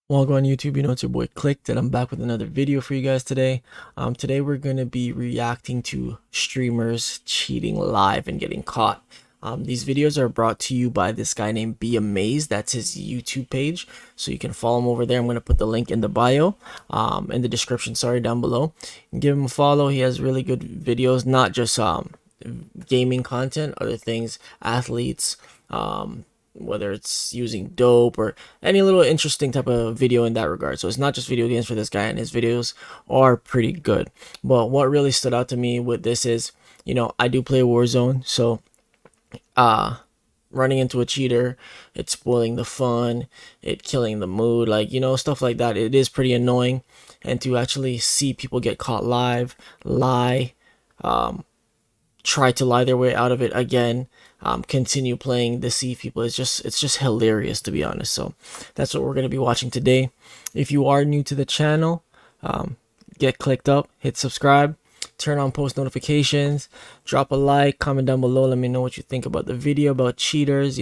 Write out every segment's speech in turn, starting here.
Welcome on YouTube, you know it's your boy Clicked, and I'm back with another video for you guys today. Today we're going to be reacting to streamers cheating live and getting caught. These videos are brought to you by this guy named Be Amazed. That's his YouTube page, so you can follow him over there. I'm going to put the link in the bio, in the description, sorry, down below. Give him a follow. He has really good videos, not just gaming content, other things, athletes, whether it's using dope or any little interesting type of video in that regard. So it's not just video games for this guy, and his videos are pretty good. But what really stood out to me with this is, I do play Warzone, so running into a cheater, it's spoiling the fun, it killing the mood, like, stuff like that. It is pretty annoying. And to actually see people get caught live, lie, try to lie their way out of it again, continue playing, deceive people, it's just hilarious, to be honest. So that's what we're going to be watching today. If you are new to the channel, get clicked up, hit subscribe, turn on post notifications, drop a like, comment down below, let me know what you think about the video, about cheaters.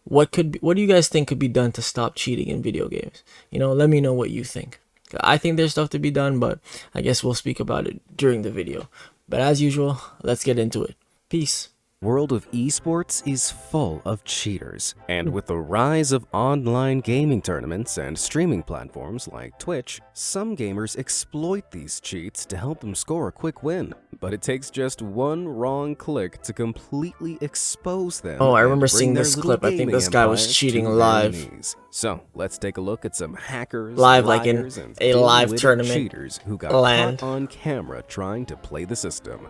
What do you guys think could be done to stop cheating in video games? Let me know what you think. I think there's stuff to be done, but I guess we'll speak about it during the video. But as usual, let's get into it. Peace. World of esports is full of cheaters, and with the rise of online gaming tournaments and streaming platforms like Twitch, some gamers exploit these cheats to help them score a quick win. But it takes just one wrong click to completely expose them. Oh, I remember seeing this clip. I think this guy was cheating live. So let's take a look at some hackers, live, like in and a live tournament, cheaters who got caught on camera trying to play the system.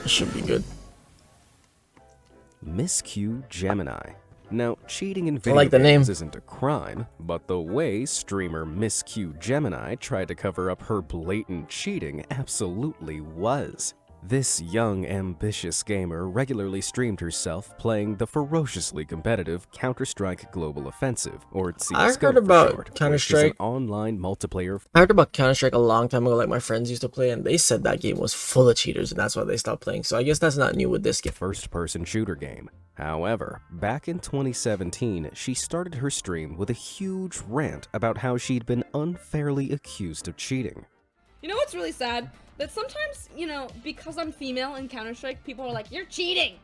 Should be good. Miss Q Gemini. Now, cheating in video games isn't a crime, but the way streamer Miss Q Gemini tried to cover up her blatant cheating absolutely was. This young, ambitious gamer regularly streamed herself playing the ferociously competitive Counter-Strike Global Offensive, or CSGO I heard about for short, Counter-Strike. An online multiplayer. I heard about Counter-Strike a long time ago. Like, my friends used to play, and they said that game was full of cheaters, and that's why they stopped playing. So I guess that's not new with this game. First-person shooter game. However, back in 2017, she started her stream with a huge rant about how she'd been unfairly accused of cheating. You know what's really sad? That sometimes, because I'm female in Counter-Strike, people are like, you're cheating!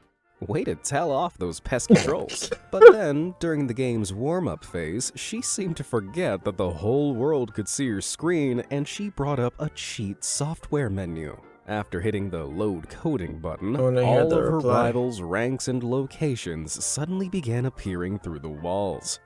Way to tell off those pesky trolls. But then, during the game's warm-up phase, she seemed to forget that the whole world could see her screen, and she brought up a cheat software menu. After hitting the load coding button, all of her rivals' ranks and locations suddenly began appearing through the walls.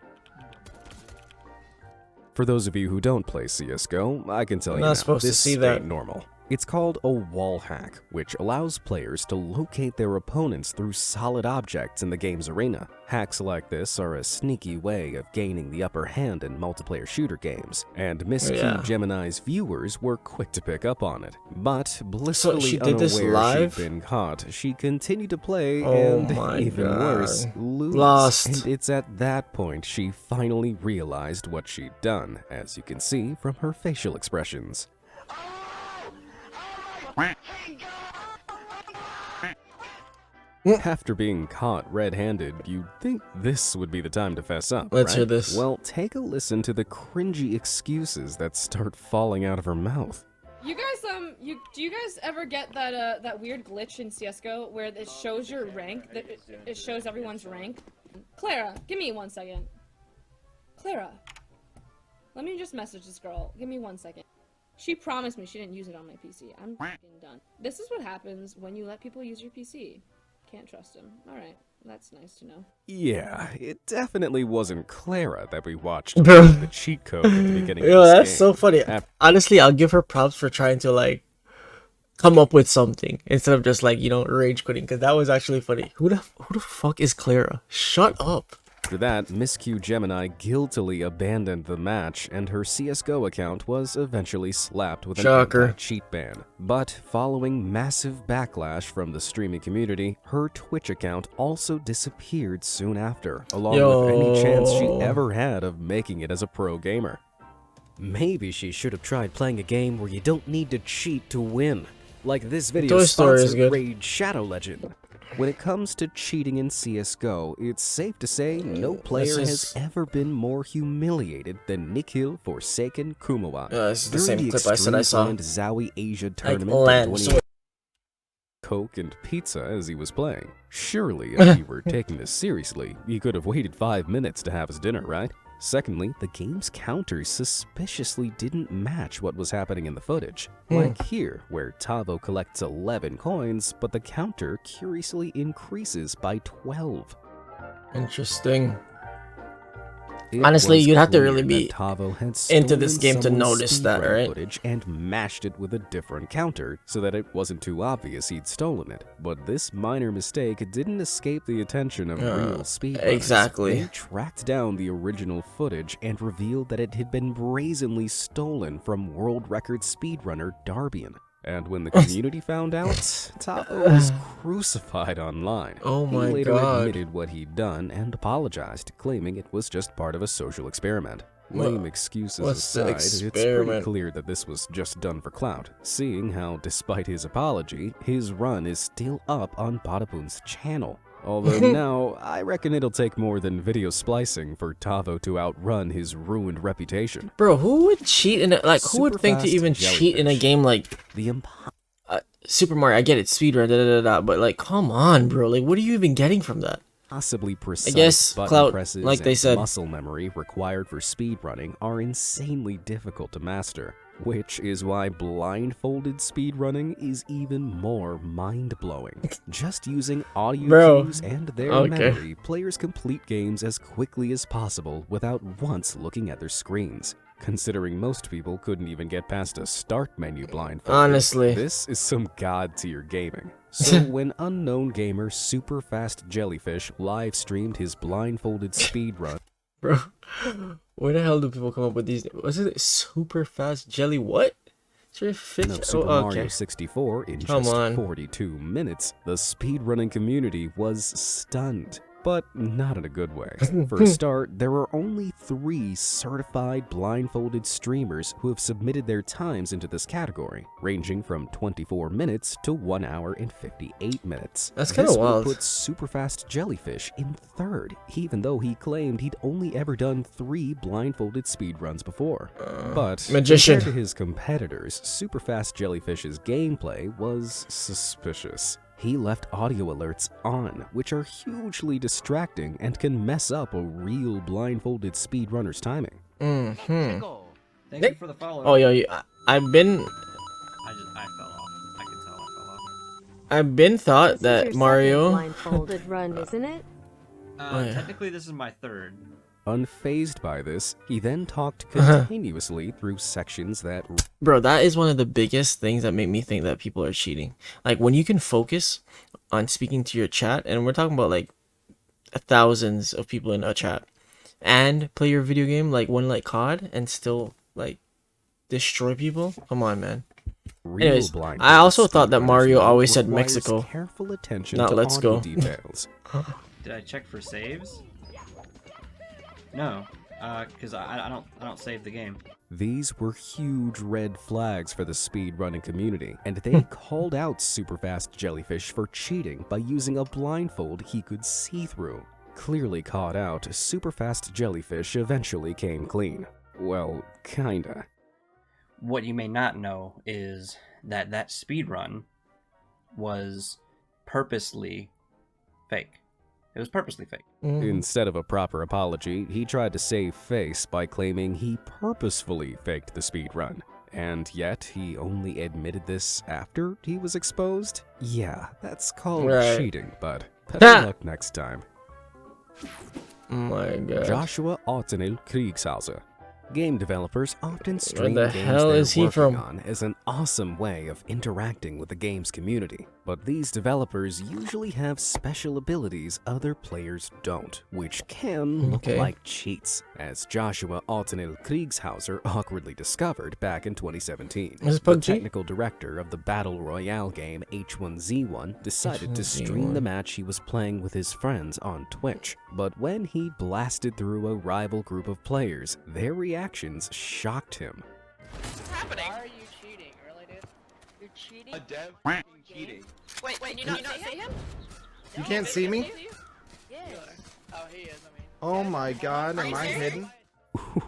For those of you who don't play CSGO, I can tell you now, this ain't normal. It's called a wall hack, which allows players to locate their opponents through solid objects in the game's arena. Hacks like this are a sneaky way of gaining the upper hand in multiplayer shooter games, and Miss Q Gemini's viewers were quick to pick up on it. But blissfully unaware she'd been caught, she continued to play and, even worse, lose. And it's at that point she finally realized what she'd done, as you can see from her facial expressions. After being caught red-handed, you'd think this would be the time to fess up, Let's hear this. Well, take a listen to the cringy excuses that start falling out of her mouth. You guys, do you guys ever get that, that weird glitch in CSGO where it shows your rank, that it shows everyone's rank? Clara, give me 1 second. Clara, let me just message this girl. Give me 1 second. She promised me she didn't use it on my PC. I'm f***ing done. This is what happens when you let people use your PC. Can't trust him. Alright, that's nice to know. Yeah, it definitely wasn't Clara that we watched the cheat code at the beginning of this that's game. So funny. Honestly, I'll give her props for trying to, like, come up with something instead of just, like, rage quitting, because that was actually funny. Who the fuck is Clara? Shut up. After that, Miss Q Gemini guiltily abandoned the match, and her CSGO account was eventually slapped with an anti-cheat ban. But following massive backlash from the streaming community, her Twitch account also disappeared soon after, along with any chance she ever had of making it as a pro gamer. Maybe she should have tried playing a game where you don't need to cheat to win, like this video's sponsored Raid Shadow Legend. When it comes to cheating in CSGO, it's safe to say no player has ever been more humiliated than Nikhil Forsaken Kumawa. This is the same clip I said I saw. Zowie Asia tournament in 2018. Coke and pizza as he was playing. Surely, if he were taking this seriously, he could have waited 5 minutes to have his dinner, right? Secondly, the game's counters suspiciously didn't match what was happening in the footage. Like here, where Tavo collects 11 coins, but the counter curiously increases by 12. Interesting. Honestly, you'd have to really be into this game to notice that, right? Footage and mashed it with a different counter so that it wasn't too obvious he'd stolen it. But this minor mistake didn't escape the attention of real speedrunners. Exactly. They tracked down the original footage and revealed that it had been brazenly stolen from world record speedrunner Darbian. And when the community found out, Tavo was crucified online. Oh my He later god. admitted what he'd done and apologized, claiming it was just part of a social experiment. Lame excuses aside, it's pretty clear that this was just done for clout, seeing how, despite his apology, his run is still up on Badaboon's channel. Although now, I reckon it'll take more than video splicing for Tavo to outrun his ruined reputation. Bro, who would cheat in a, like, who would think to even cheat in a game like Super Mario? I get it, speedrun, but like, come on, bro. Like, what are you even getting from that? Possibly precise I guess clout, presses like they said, muscle memory required for speedrunning are insanely difficult to master, which is why blindfolded speedrunning is even more mind-blowing. Just using audio cues and their memory, players complete games as quickly as possible without once looking at their screens. Considering most people couldn't even get past a start menu blindfolded. Honestly, this is some god-tier gaming. So when unknown gamer Superfast Jellyfish live streamed his blindfolded speedrun, bro, where the hell do people come up with these? Was it Super Fast Jelly? What? Super Mario 64 in just 42 minutes, the speedrunning community was stunned. But not in a good way. For a start, there are only 3 certified blindfolded streamers who have submitted their times into this category, ranging from 24 minutes to 1 hour and 58 minutes. That's kind of wild. This would put Superfast Jellyfish in 3rd, even though he claimed he'd only ever done 3 blindfolded speedruns before. But magician. Compared to his competitors, Superfast Jellyfish's gameplay was suspicious. He left audio alerts on, which are hugely distracting and can mess up a real blindfolded speedrunner's timing. Thank you for the follow. Oh, yo, I've been... I fell off. I can tell I fell off. I've been thought that Mario... blindfolded run, isn't it? Technically, this is my 3rd. Unfazed by this, he then talked continuously through sections that... Bro, that is one of the biggest things that make me think that people are cheating. Like, when you can focus on speaking to your chat, and we're talking about, like, thousands of people in a chat, and play your video game, like, one like COD, and still, like, destroy people? Come on, man. Anyways, I also thought that Mario always said Mexico, careful attention not to let's go. Details. Did I check for saves? No, because I don't save the game. These were huge red flags for the speedrunning community, and they called out Superfast Jellyfish for cheating by using a blindfold he could see through. Clearly caught out, Superfast Jellyfish eventually came clean. Well, kinda. What you may not know is that that speedrun was purposely fake. It was purposely fake. Instead of a proper apology, he tried to save face by claiming he purposefully faked the speedrun. And yet, he only admitted this after he was exposed? Yeah, that's called cheating, bud. Better luck next time. Oh my god. Joshua Ottenil Kriegshauser. Game developers often stream Where the games hell they're is he working from? on as an awesome way of interacting with the game's community. But these developers usually have special abilities other players don't, which can look like cheats, as Joshua Ottenil Kriegshauser awkwardly discovered back in 2017. The technical director of the Battle Royale game H1Z1 decided to stream the match he was playing with his friends on Twitch. But when he blasted through a rival group of players, their reactions shocked him. What's happening? Why are you cheating? Really, dude? You're cheating? A dev cheating. Wait, can you not say him? You can't see me? Oh my god, am I hidden?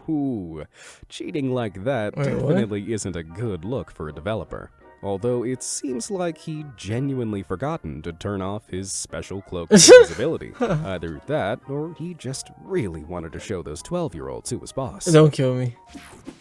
Ooh, cheating like that definitely isn't a good look for a developer. Although it seems like he genuinely forgotten to turn off his special cloak invisibility. Either that, or he just really wanted to show those 12-year-olds who was boss. Don't kill me.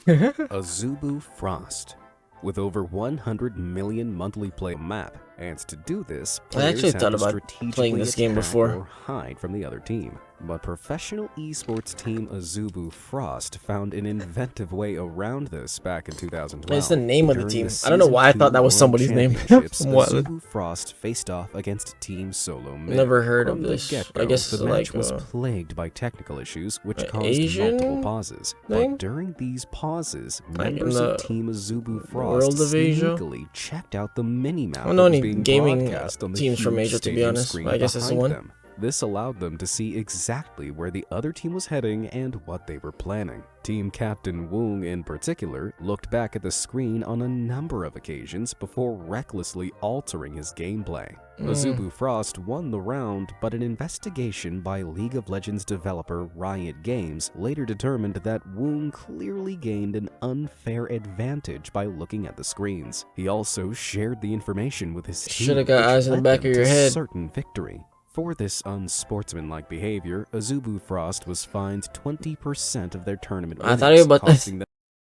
Azubu Frost. With over 100 million monthly play map, and to do this, I actually thought about strategically playing this game attack before. or hide from the other team. But professional esports team Azubu Frost found an inventive way around this back in 2012. It's the name of the During team. I don't know why I thought that was somebody's name. Azubu Frost faced off against Team Solo Mid. Never heard From of the this. get-go, I guess the like match was plagued by technical issues, which caused Asian multiple pauses. thing? But during these pauses, Like in members the of Team Azubu world Frost of Asia? sneakily checked out the mini-map I don't know that was any being gaming broadcast on the teams from huge Asia, to be stadium honest. screen I guess it's the behind one. them. This allowed them to see exactly where the other team was heading and what they were planning. Team Captain Woong in particular looked back at the screen on a number of occasions before recklessly altering his gameplay. Azubu Frost won the round, but an investigation by League of Legends developer Riot Games later determined that Woong clearly gained an unfair advantage by looking at the screens. He also shared the information with his team, Shoulda got eyes in the back of your head. Certain victory. For this unsportsmanlike behavior, Azubu Frost was fined 20% of their tournament winnings, I thought you were about costing them